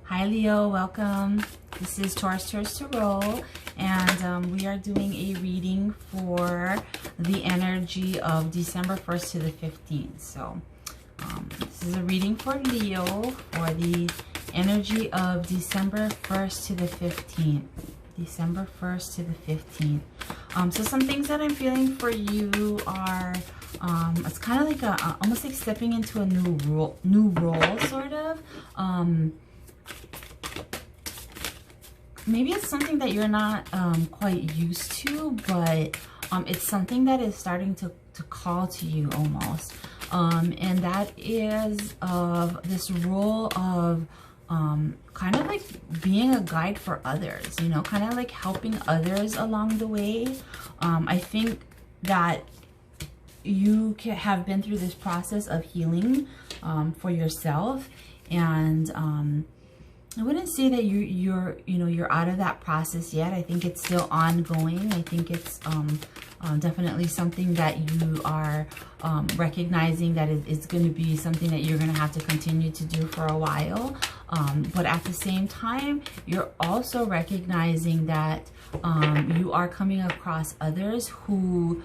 Hi Leo, welcome. This is Taurus Tarot, and we are doing a reading for the energy of December 1st to the 15th. So this is a reading for Leo for the energy of December 1st to the 15th. December 1st to the 15th. So some things that I'm feeling for you are, it's kind of like almost like stepping into a new role, sort of. Maybe it's something that you're not quite used to, but it's something that is starting to call to you almost. And that is of this role of kind of like being a guide for others, you know, kind of like helping others along the way. I think that you have been through this process of healing for yourself, and I wouldn't say that you're out of that process yet. I think it's still ongoing. I think it's definitely something that you are recognizing that it's going to be something that you're going to have to continue to do for a while. But at the same time, you're also recognizing that you are coming across others who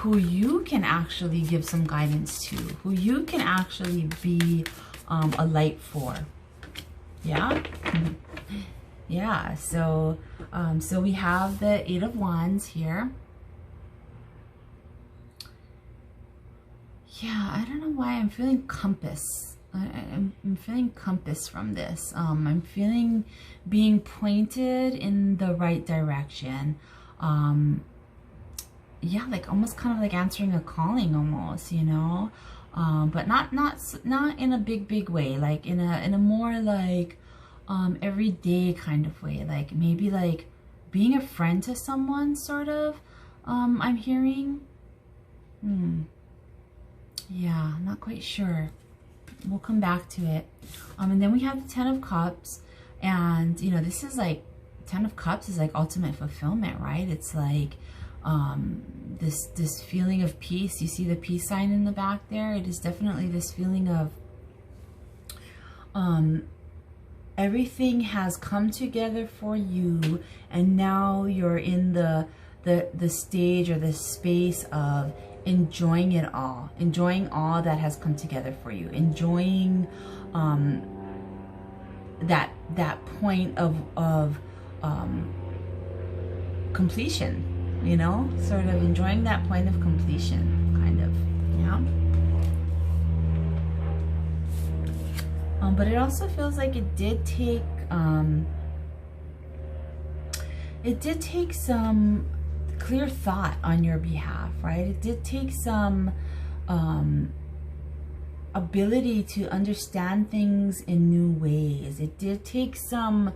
you can actually give some guidance to, who you can actually be a light for. Yeah. Yeah, so so we have the Eight of Wands here. Yeah, I don't know why I'm feeling compass. I'm feeling compass from this. I'm feeling being pointed in the right direction. Yeah, like almost kind of like answering a calling almost, you know, but not in a big way, like in a more like everyday kind of way, like maybe like being a friend to someone, sort of. I'm hearing. Yeah, not quite sure. We'll come back to it. And then we have the Ten of Cups, and you know, this is like, Ten of Cups is like ultimate fulfillment, right? It's like this feeling of peace. You see the peace sign in the back there? It is definitely this feeling of everything has come together for you, and now you're in the stage or the space of enjoying it all, enjoying all that has come together for you, enjoying that point of completion, you know, sort of enjoying that point of completion, kind of, yeah. But it also feels like it did take some clear thought on your behalf, right? It did take some ability to understand things in new ways. It did take some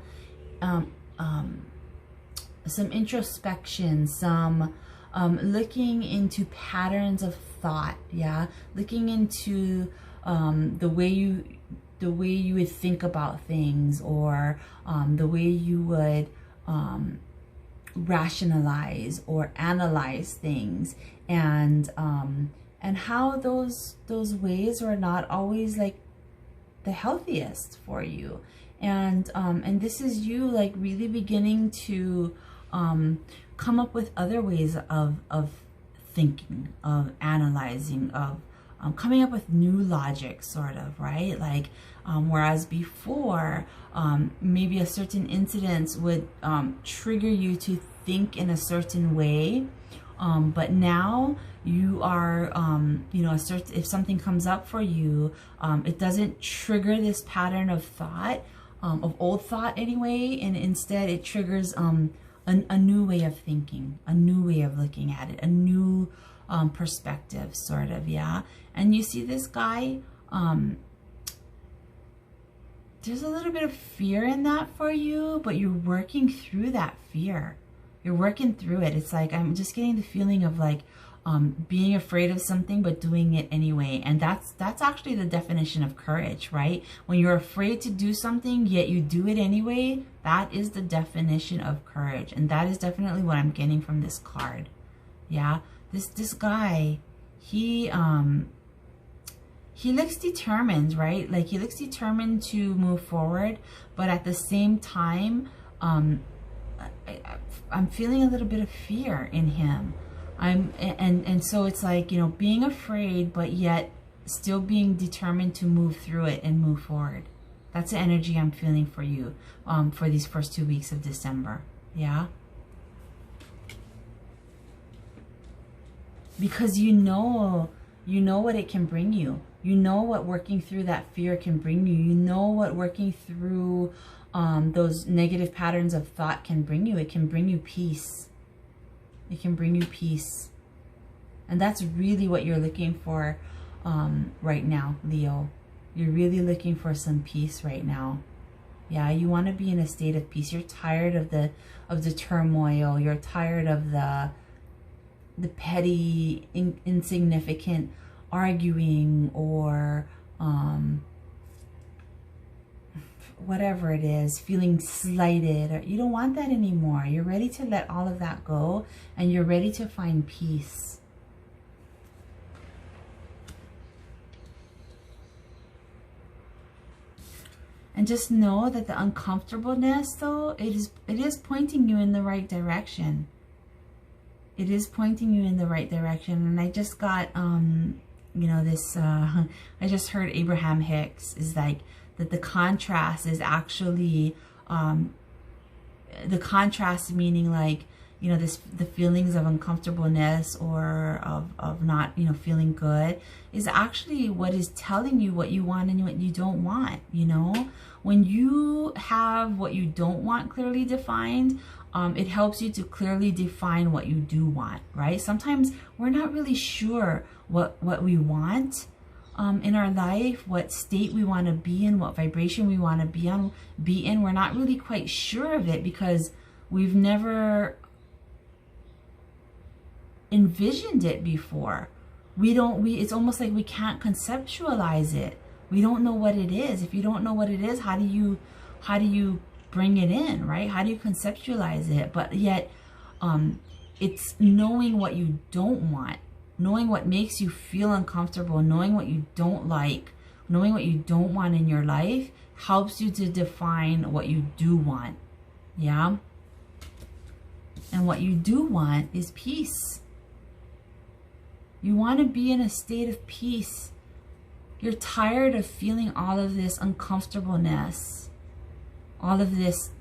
introspection, some looking into patterns of thought, yeah, looking into the way you would think about things, or the way you would rationalize or analyze things, and how those ways are not always like the healthiest for you, and this is you like really beginning to come up with other ways of thinking, of analyzing, of coming up with new logic, sort of, right? Like whereas before maybe a certain incident would trigger you to think in a certain way, but now you are you know, if something comes up for you, it doesn't trigger this pattern of thought, of old thought anyway, and instead it triggers a new way of thinking, a new way of looking at it, a new perspective, sort of, yeah. And you see this guy, there's a little bit of fear in that for you, but you're working through that fear. You're working through it. It's like, I'm just getting the feeling of like being afraid of something but doing it anyway. And that's actually the definition of courage, right? When you're afraid to do something yet you do it anyway, that is the definition of courage. And that is definitely what I'm getting from this card. Yeah, this guy, he he looks determined, right? Like he looks determined to move forward, but at the same time, I'm feeling a little bit of fear in him. And so it's like, you know, being afraid, but yet still being determined to move through it and move forward. That's the energy I'm feeling for you for these first 2 weeks of December. Yeah. Because you know what it can bring you. You know what working through that fear can bring you. You know what working through those negative patterns of thought can bring you. It can bring you peace. It can bring you peace. And that's really what you're looking for right now, Leo. You're really looking for some peace right now. Yeah, you want to be in a state of peace. You're tired of the turmoil. You're tired of the petty, insignificant arguing or whatever it is, feeling slighted. You don't want that anymore. You're ready to let all of that go, and you're ready to find peace. And just know that the uncomfortableness, though, it is pointing you in the right direction. It is pointing you in the right direction. And I just got, you know, this, I just heard Abraham Hicks is like, that the contrast is actually, the contrast meaning like, you know, the feelings of uncomfortableness or of not, you know, feeling good is actually what is telling you what you want and what you don't want, you know? When you have what you don't want clearly defined, it helps you to clearly define what you do want, right? Sometimes we're not really sure what we want in our life, what state we want to be in, what vibration we want to be in. We're not really quite sure of it because we've never envisioned it before. It's almost like we can't conceptualize it. We don't know what it is. If you don't know what it is, how do you bring it in, right? How do you conceptualize it? But yet, it's knowing what you don't want, knowing what makes you feel uncomfortable, knowing what you don't like, knowing what you don't want in your life helps you to define what you do want. Yeah? And what you do want is peace. You want to be in a state of peace. You're tired of feeling all of this uncomfortableness, all of this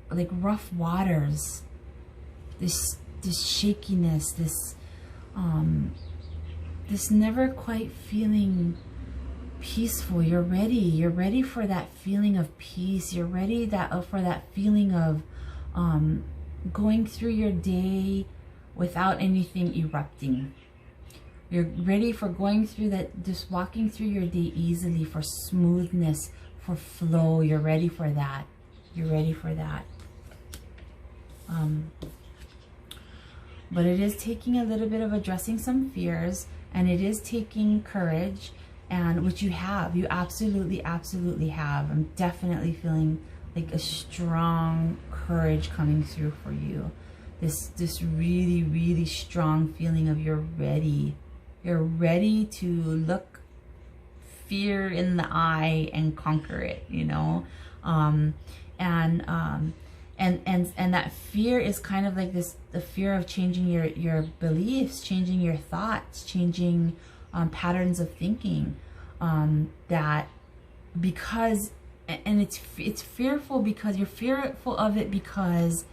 like rough waters, this shakiness, this never quite feeling peaceful. You're ready for that feeling of peace. You're ready for that feeling of going through your day without anything erupting. You're ready for going through that, just walking through your day easily, for smoothness, for flow. You're ready for that. You're ready for that. But it is taking a little bit of addressing some fears, and it is taking courage, and which you have. You absolutely, absolutely have. I'm definitely feeling like a strong courage coming through for you. This really, really strong feeling of you're ready. You're ready to look fear in the eye and conquer it, you know? And that fear is kind of like this, the fear of changing your beliefs, changing your thoughts, changing patterns of thinking, that because, and it's fearful because you're fearful of it because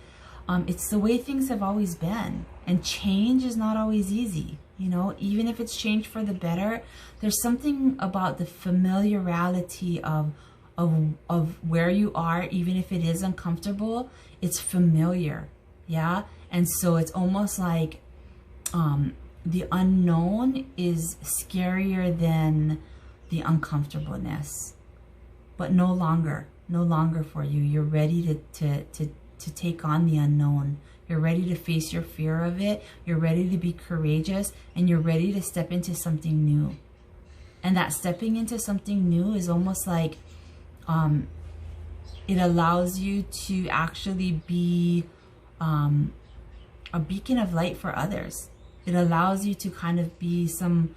it's the way things have always been, and change is not always easy. You know, even if it's changed for the better, there's something about the familiarity of where you are, even if it is uncomfortable, it's familiar. Yeah. And so it's almost like the unknown is scarier than the uncomfortableness, but no longer for you. You're ready to take on the unknown. You're ready to face your fear of it. You're ready to be courageous, and you're ready to step into something new. And that stepping into something new is almost like it allows you to actually be a beacon of light for others. It allows you to kind of be some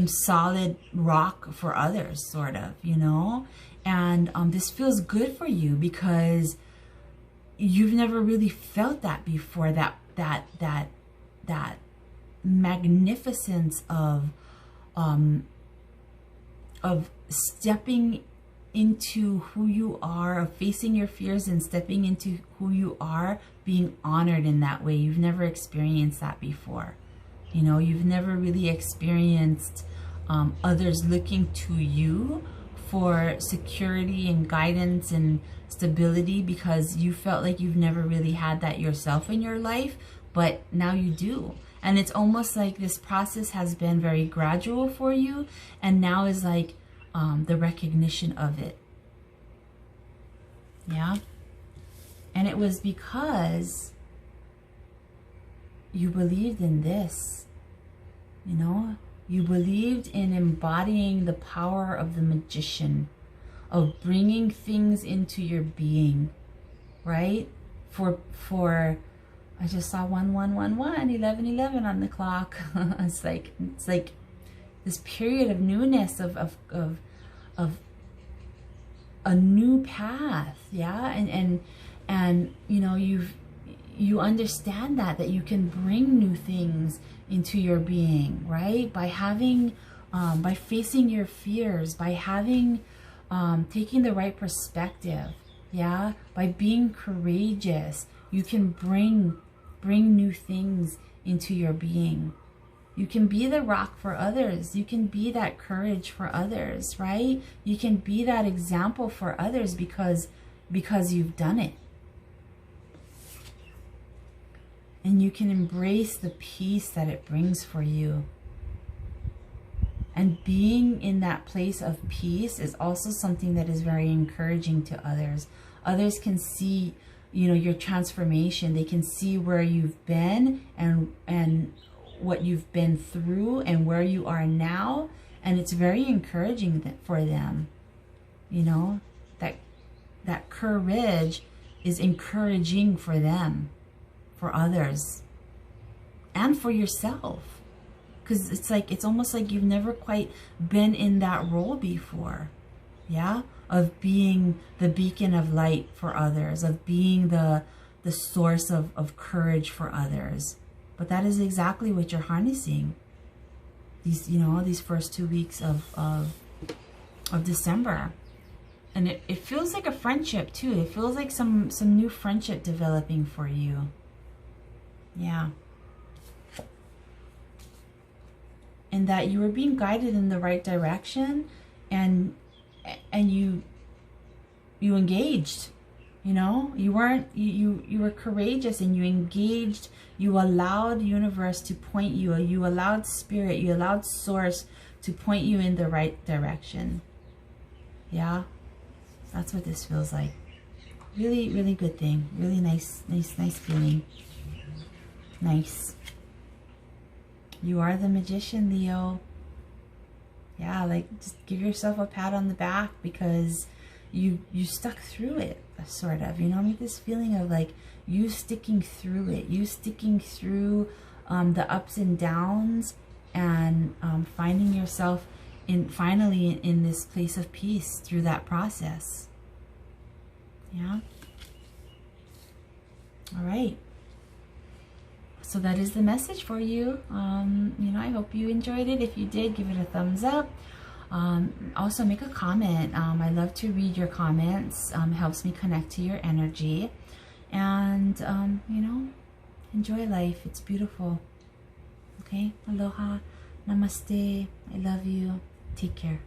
solid rock for others, sort of, you know. And this feels good for you because you've never really felt that before. That magnificence of stepping into who you are, of facing your fears and stepping into who you are, being honored in that way. You've never experienced that before. You know, you've never really experienced others looking to you for security and guidance and stability, because you felt like you've never really had that yourself in your life, but now you do. And it's almost like this process has been very gradual for you, and now is like the recognition of it. Yeah. And it was because you believed in this, you know, you believed in embodying the power of the magician, of bringing things into your being, right? For I just saw 1111, 1111 on the clock. It's like this period of newness, of a new path, yeah. And you know, you understand that you can bring new things into your being, right? By having, by facing your fears, by having, taking the right perspective, yeah. By being courageous, you can bring new things into your being. You can be the rock for others. You can be that courage for others, right? You can be that example for others because you've done it. And you can embrace the peace that it brings for you. And being in that place of peace is also something that is very encouraging to others. Others can see, you know, your transformation. They can see where you've been and what you've been through and where you are now. And it's very encouraging for them. You know, that courage is encouraging for them, for others, and for yourself. Because it's almost like you've never quite been in that role before. Yeah? Of being the beacon of light for others, of being the source of courage for others. But that is exactly what you're harnessing these, you know, these first 2 weeks of December. And it feels like a friendship too. It feels like some new friendship developing for you. Yeah. And that you were being guided in the right direction, and you engaged. You know, you were courageous, and you engaged. You allowed the universe to point you. You allowed spirit, you allowed source to point you in the right direction. Yeah, that's what this feels like. Really, really good thing. Really nice feeling. Nice. You are the magician, Leo. Yeah, like, just give yourself a pat on the back because you stuck through it, sort of. You know, I mean, this feeling of like you sticking through it, you sticking through the ups and downs, and finding yourself finally in this place of peace through that process. Yeah. All right. So that is the message for you. You know, I hope you enjoyed it. If you did, give it a thumbs up. Also make a comment. I love to read your comments. It helps me connect to your energy. And, you know, enjoy life. It's beautiful. Okay? Aloha. Namaste. I love you. Take care.